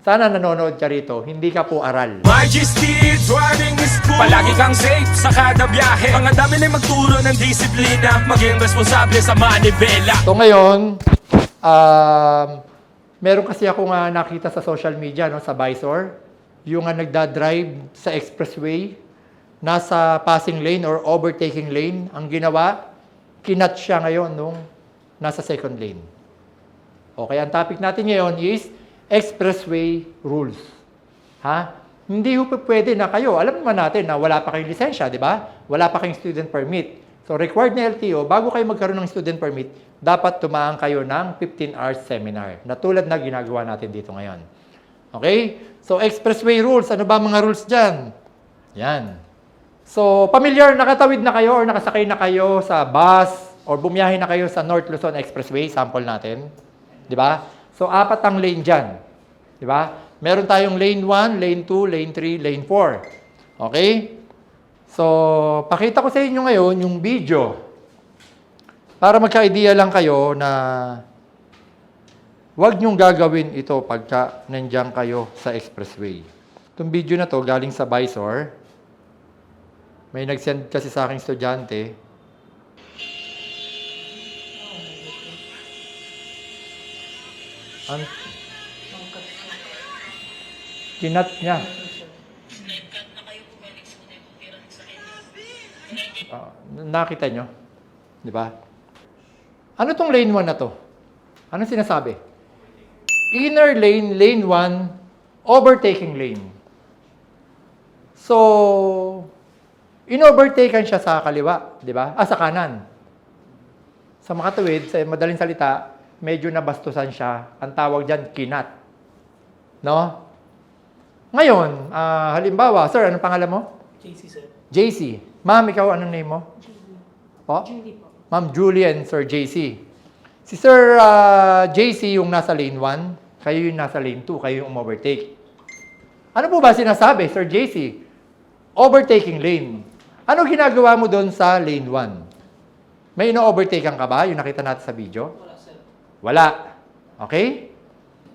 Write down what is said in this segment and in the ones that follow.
Sana nanonood ka rito, hindi ka po aral. Majesty, driving school. Palagi kang safe sa kada biyahe. Mga dami na magturo ng disiplina. Maging responsable sa manibela. So ngayon, meron kasi ako nga nakita sa social media, no, sa Visor, yung nagdadrive sa expressway, nasa passing lane or overtaking lane, ang ginawa, kinat siya ngayon nung nasa second lane. Okay, ang topic natin ngayon is expressway rules. Ha? Hindi ho pwede na kayo, alam naman natin na wala pa kayong lisensya, di ba? Wala pa kayong student permit. So required na LTO, bago kayo magkaroon ng student permit, dapat tumaan kayo ng 15 hours seminar, na tulad na ginagawa natin dito ngayon. Okay? So expressway rules, ano ba mga rules dyan? Yan. So familiar, nakatawid na kayo or nakasakay na kayo sa bus or bumiyahe na kayo sa North Luzon Expressway, sample natin. Di ba? So, 4 ang lane dyan. Di ba? Meron tayong lane 1, lane 2, lane 3, lane 4. Okay? So, pakita ko sa inyo ngayon yung video para magka-idea lang kayo na huwag nyong gagawin ito pagka nandiyan kayo sa expressway. Itong video na to galing sa Visor. May nag-send kasi sa aking estudyante. Kinat niya. Nakita nyo? Di ba? Ano tong lane 1 na to? Ano sinasabi? Inner lane, lane 1, overtaking lane. So, in-overtaken siya sa kaliwa, di ba? Sa kanan. Sa makatuwid, sa madaling salita, medyo nabastusan siya. Ang tawag dyan, kinat. No? Ngayon, halimbawa, sir, anong pangalan mo? JC, sir. JC. Ma'am, ikaw, anong name mo? Julie. Po? Julie po. Ma'am Julie and Sir JC. Si Sir JC yung nasa lane 1, kayo yung nasa lane 2, kayo yung overtake. Ano po ba sinasabi, Sir JC? Overtaking lane. Ano ginagawa mo doon sa lane 1? May ino-overtakean ka ba? Yung nakita natin sa video? Wala, sir. Wala. Okay?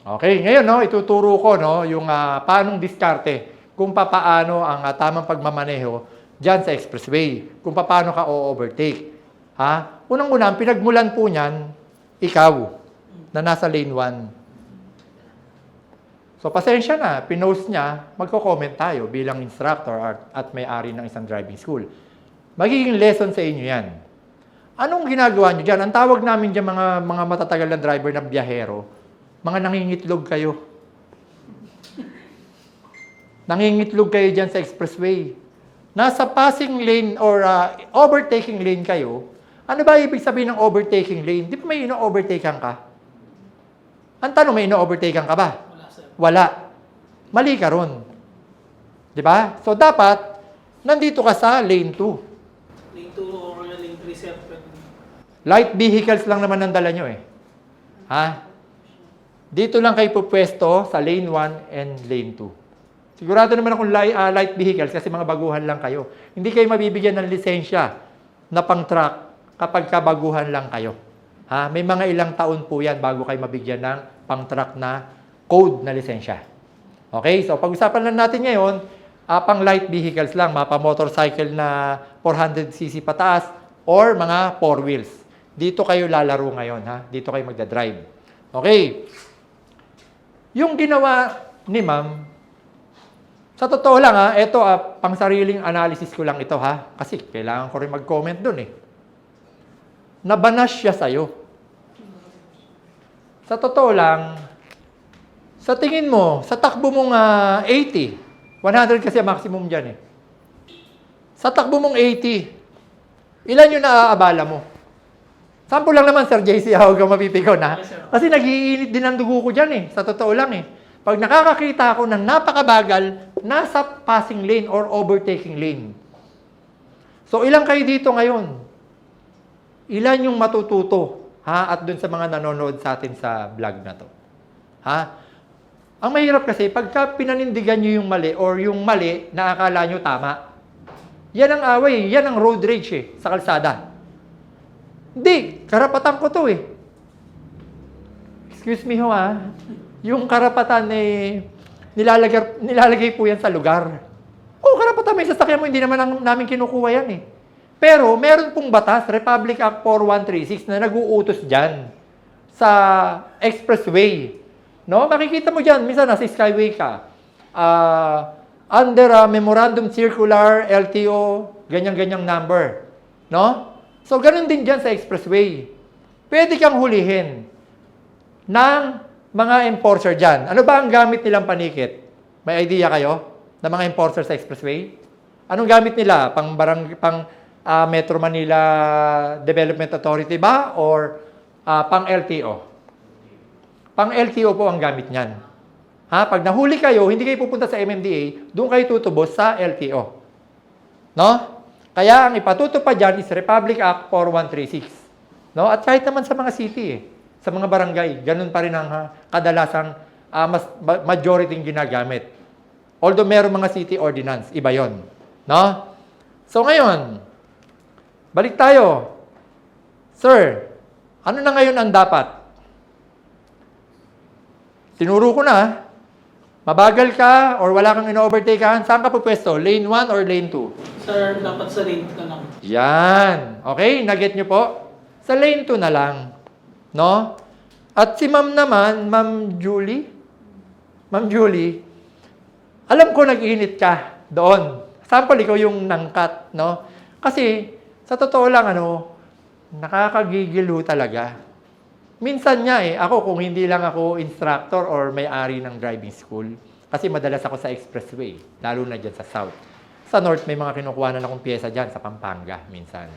Okay, ngayon no, ituturo ko no, yung paanong diskarte kung paano ang tamang pagmamaneho diyan sa expressway, kung paano ka o-overtake. Ha? Unang-una, ang pinagmulan po niyan, ikaw, na nasa lane 1. So, pasensya na, pinost niya, magko-comment tayo bilang instructor at may-ari ng isang driving school. Magiging lesson sa inyo yan. Anong ginagawa niyo dyan? Ang tawag namin dyan mga matatagal na driver na biyahero, mga nangingitlog kayo. Nangingitlog kayo dyan sa expressway. Nasa passing lane or overtaking lane kayo, ano ba ibig sabihin ng overtaking lane? Di ba may ino-overtakean ka? Ang tanong, may ino-overtakean ka ba? Wala, sir. Wala. Mali ka ron. Di ba? So, dapat, nandito ka sa lane 2. Lane 2 or lane 3, sir. Light vehicles lang naman ang dala nyo eh. Ha? Dito lang kayo pupwesto sa lane 1 and lane 2. Sigurado naman akong light vehicles kasi mga baguhan lang kayo. Hindi kayo mabibigyan ng lisensya na pang-truck kapag kabaguhan lang kayo. Ha? May mga ilang taon po yan bago kayo mabigyan ng pang-truck na code na lisensya. Okay? So, pag-usapan lang natin ngayon, pang light vehicles lang, mapa motorcycle na 400cc pataas or mga 4 wheels. Dito kayo lalaro ngayon. Ha? Dito kayo magdadrive. Okay? Yung ginawa ni ma'am, sa totoo lang ito pang sariling analysis ko lang ito ha, kasi kailangan ko rin mag-comment dun eh. Nabanas siya sa'yo. Sa totoo lang, sa tingin mo, sa takbo mong 80, 100 kasi maximum dyan eh. Sa takbo mong 80, ilan yung naaabala mo? Sample lang naman, Sir JC, huwag kang mapipikaw na. Kasi nag-iinit din ang dugo ko dyan eh. Sa totoo lang eh. Pag nakakakita ako ng napakabagal, nasa passing lane or overtaking lane. So, ilan kayo dito ngayon? Ilan yung matututo? Ha? At dun sa mga nanonood sa atin sa vlog na to. Ha? Ang mahirap kasi, pagka pinanindigan nyo yung mali or yung mali na akala nyo tama, yan ang away, yan ang road rage eh, sa kalsada. Hindi, karapatan ko to eh. Excuse me ho yung karapatan nilalagay po yan sa lugar. Karapatan may sasakyan mo, hindi naman namin kinukuha yan eh. Pero meron pong batas, Republic Act 4136 na nag-uutos dyan sa expressway. No? Makikita mo dyan, minsan nasa Skyway ka. Under Memorandum Circular LTO, ganyan-ganyang number. No? So, ganun din dyan sa expressway. Pwede kang hulihin ng mga enforcer dyan. Ano ba ang gamit nilang panikit? May idea kayo ng mga enforcer sa expressway? Anong gamit nila? Pang Metro Manila Development Authority ba? Or pang LTO? Pang LTO po ang gamit niyan. Pag nahuli kayo, hindi kayo pupunta sa MMDA, doon kayo tutubos sa LTO. No? Kaya ang ipatutupad dyan is Republic Act 4136. No? At kahit naman sa mga city, sa mga barangay, ganun pa rin ang kadalasang majority yung ginagamit. Although meron mga city ordinance, iba yon. No? So ngayon, balik tayo. Sir, ano na ngayon ang dapat? Tinuro ko na. Mabagal ka or wala kang ino-overtakean, saan ka pupwesto? Lane 1 or lane 2? Sir, dapat sa lane ka lang. Yan. Okay, na-get nyo po? Sa lane 2 na lang. No? At si ma'am naman, Ma'am Julie, alam ko nag-init ka doon. Sample, ikaw yung nangkat, no? Kasi, sa totoo lang, nakakagigil ho talaga. Minsan nga ako kung hindi lang ako instructor or may-ari ng driving school, kasi madalas ako sa expressway, lalo na dyan sa south. Sa north, may mga kinukuha na akong pyesa dyan sa Pampanga, minsan.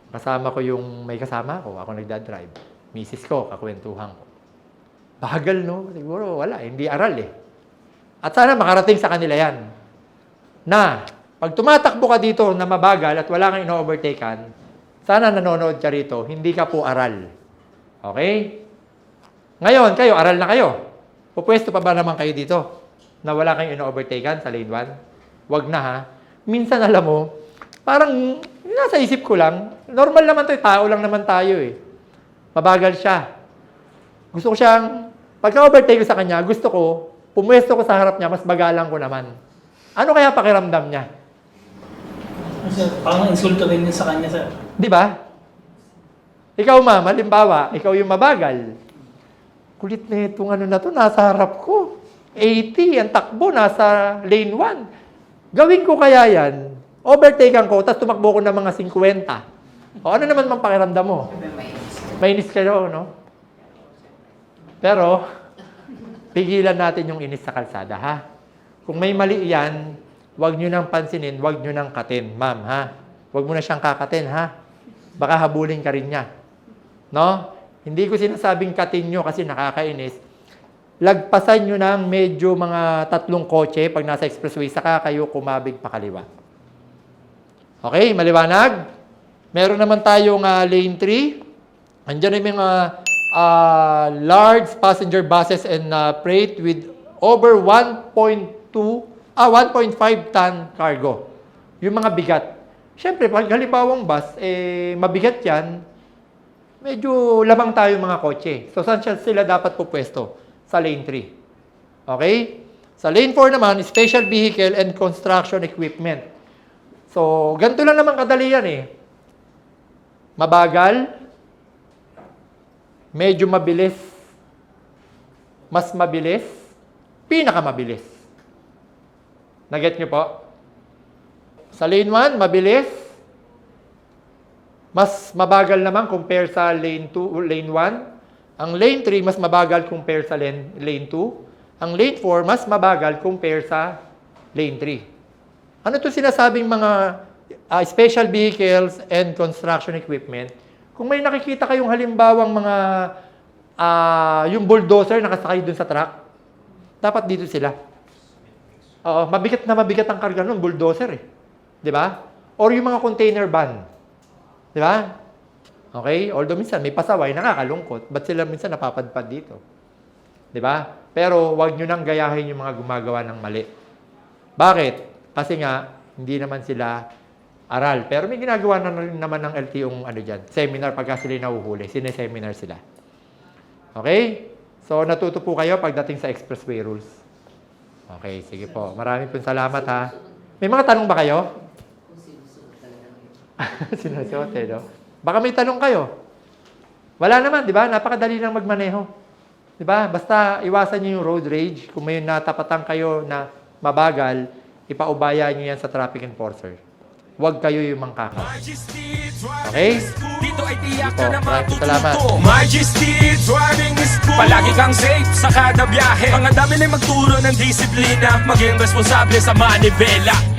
May kasama ako nagdadrive. Misis ko, kakwentuhan ko. Bagal, no? Siguro, wala, hindi aral eh. At sana makarating sa kanila yan. Na, pag tumatakbo ka dito na mabagal at wala kang ino-overtakean, sana nanonood ka rito, hindi ka po aral. Okay? Ngayon, kayo, aral na kayo. Pupwesto pa ba naman kayo dito na wala kayong ino-overtakean sa lane 1? Wag na ha. Minsan alam mo, parang nasa isip ko lang, normal naman to, tao lang naman tayo eh. Mabagal siya. Gusto ko siyang, pagka-overtake ko sa kanya, gusto ko, pumwesto ko sa harap niya, mas bagalan ko naman. Ano kaya pakiramdam niya? Sir, parang insulto rin yun sa kanya, sir. Di ba? Ikaw, ma'am, halimbawa, ikaw yung mabagal. Kulit na itong nasa harap ko. 80, ang takbo, nasa lane 1. Gawin ko kaya yan. Overtakean ko, tapos tumakbo ko ng mga 50. O ano naman mang pakiramdam mo? Mainis kayo, no? Pero, pigilan natin yung inis sa kalsada, ha? Kung may mali yan, huwag nyo nang pansinin, huwag nyo nang katin, ma'am, ha? Huwag mo na siyang kakatin, ha? Baka habulin ka rin niya. No? Hindi ko sinasabing katin nyo kasi nakakainis. Lagpasan nyo ng medyo mga 3 kotse pag nasa expressway, saka kayo kumabig pakaliwa. Okay, maliwanag? Meron naman tayong lane 3. Andiyan yung mga large passenger buses and freight with over 1.5 ton cargo. Yung mga bigat. Siyempre, pag halimbawang bus, mabigat yan, medyo lamang tayo mga kotse. So, saan sila dapat pupwesto? Sa lane 3. Okay? Sa lane 4 naman, special vehicle and construction equipment. So, ganito lang naman kadali yan eh. Mabagal, medyo mabilis, mas mabilis, pinakamabilis. Naget nyo po? Sa lane 1, mabilis. Mas mabagal naman compare sa lane 2, lane 1. Ang lane 3, mas mabagal compare sa lane 2. Ang lane 4, mas mabagal compare sa lane 3. Ano to sinasabing mga special vehicles and construction equipment? Kung may nakikita kayong halimbawang mga yung bulldozer nakasakay dun sa truck, dapat dito sila. Oo, mabigat ang karga nun, bulldozer eh. Di ba? Or yung mga container van. Di ba? Okay? Although minsan may pasaway, nakakalungkot. Ba't sila minsan napapadpad dito? Di ba? Pero wag nyo nang gayahin yung mga gumagawa ng mali. Bakit? Kasi nga, hindi naman sila aral. Pero may ginagawa na rin naman ng LTO seminar pagka sila nahuhuli. Sine-seminar sila. Okay? So, natuto po kayo pagdating sa expressway rules. Okay, sige po. Maraming po salamat ha. May mga tanong ba kayo? Sinusuot no? Baka may tanong kayo. Wala naman, di ba? Napakadali lang magmaneho. Di ba? Basta iwasan niyo yung road rage. Kung may natapatan kayo na mabagal, ipaubaya niyo yan sa traffic enforcer. Huwag kayo yung mangkaka. Okay? Dito ay tiyak ka na Maraming salamat. matututo. Majesty Driving School. Palagi kang safe sa kada biyahe. Ang dami na magturo ng disiplina. Maging responsable sa manibela.